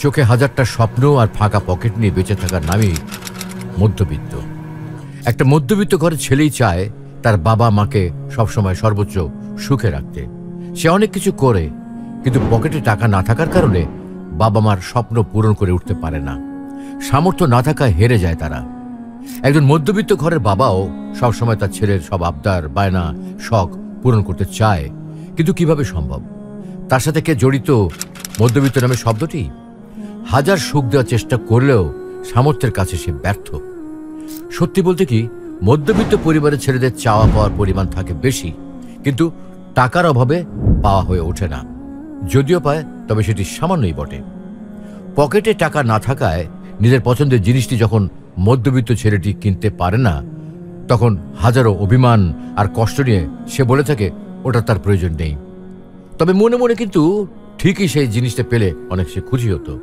চোখে হাজারটা স্বপ্ন আর ফাঁকা পকেট নিয়ে বেঁচে থাকার নামই মধ্যবিত্ত। একটা মধ্যবিত্ত ঘরের ছেলেই চায় তার বাবা মাকে সবসময় সর্বোচ্চ সুখে রাখতে। সে অনেক কিছু করে, কিন্তু পকেটে টাকা না থাকার কারণে বাবা মার স্বপ্ন পূরণ করে উঠতে পারে না। সামর্থ্য না থাকায় হেরে যায় তারা। একজন মধ্যবিত্ত ঘরের বাবাও সবসময় তার ছেলের সব আবদার, বায়না, শখ পূরণ করতে চায়, কিন্তু কিভাবে সম্ভব? তার সাথে কে জড়িত মধ্যবিত্ত নামে শব্দটি? হাজার সুখ দেওয়ার চেষ্টা করলেও সামর্থ্যের কাছে সে ব্যর্থ। সত্যি বলতে কি, মধ্যবিত্ত পরিবারের ছেলেদের চাওয়া পাওয়ার পরিমাণ থাকে বেশি, কিন্তু টাকার অভাবে পাওয়া হয়ে ওঠে না। যদিও পায়, তবে সেটি সামান্যই বটে। পকেটে টাকা না থাকায় নিজের পছন্দের জিনিসটি যখন মধ্যবিত্ত ছেলেটি কিনতে পারে না, তখন হাজারো অভিমান আর কষ্ট নিয়ে সে বলে থাকে ওটা তার প্রয়োজন নেই। তবে মনে মনে কিন্তু ঠিকই সেই জিনিসটা পেলে অনেক সে খুশি হতো।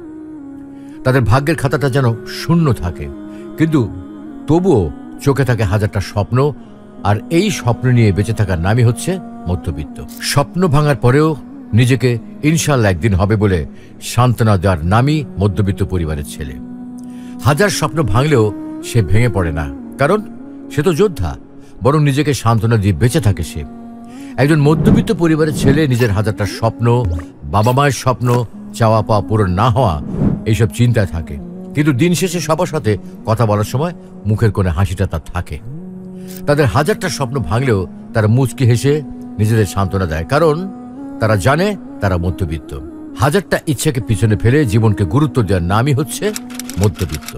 তাদের ভাগ্যের খাতাটা যেন শূন্য থাকে, কিন্তু তবুও চোখে থাকে হাজারটা স্বপ্ন, আর এই স্বপ্ন নিয়ে বেঁচে থাকার নামই হচ্ছে মধ্যবিত্ত। স্বপ্ন ভাঙার পরেও নিজেকে ইনশাল্লাহ একদিন হবে বলে সান্ত্বনা দেওয়ার নামই মধ্যবিত্ত পরিবারের ছেলে। হাজার স্বপ্ন ভাঙলেও সে ভেঙে পড়ে না, কারণ সে তো যোদ্ধা, বরং নিজেকে সান্ত্বনা দিয়ে বেঁচে থাকে সে। একজন মধ্যবিত্ত পরিবারের ছেলে নিজের হাজারটা স্বপ্ন, বাবা মায়ের স্বপ্ন, চাওয়া পাওয়া পূরণ না হওয়া, এইসব চিন্তায় থাকে, কিন্তু দিন শেষে সবার সাথে কথা বলার সময় মুখের কোণে হাসিটা তার থাকে। তাদের হাজারটা স্বপ্ন ভাঙলেও তারা মুচকি হেসে নিজেদের সান্ত্বনা দেয়, কারণ তারা জানে তারা মধ্যবিত্ত। হাজারটা ইচ্ছাকে পিছনে ফেলে জীবনকে গুরুত্ব দেওয়ার নামই হচ্ছে মধ্যবিত্ত।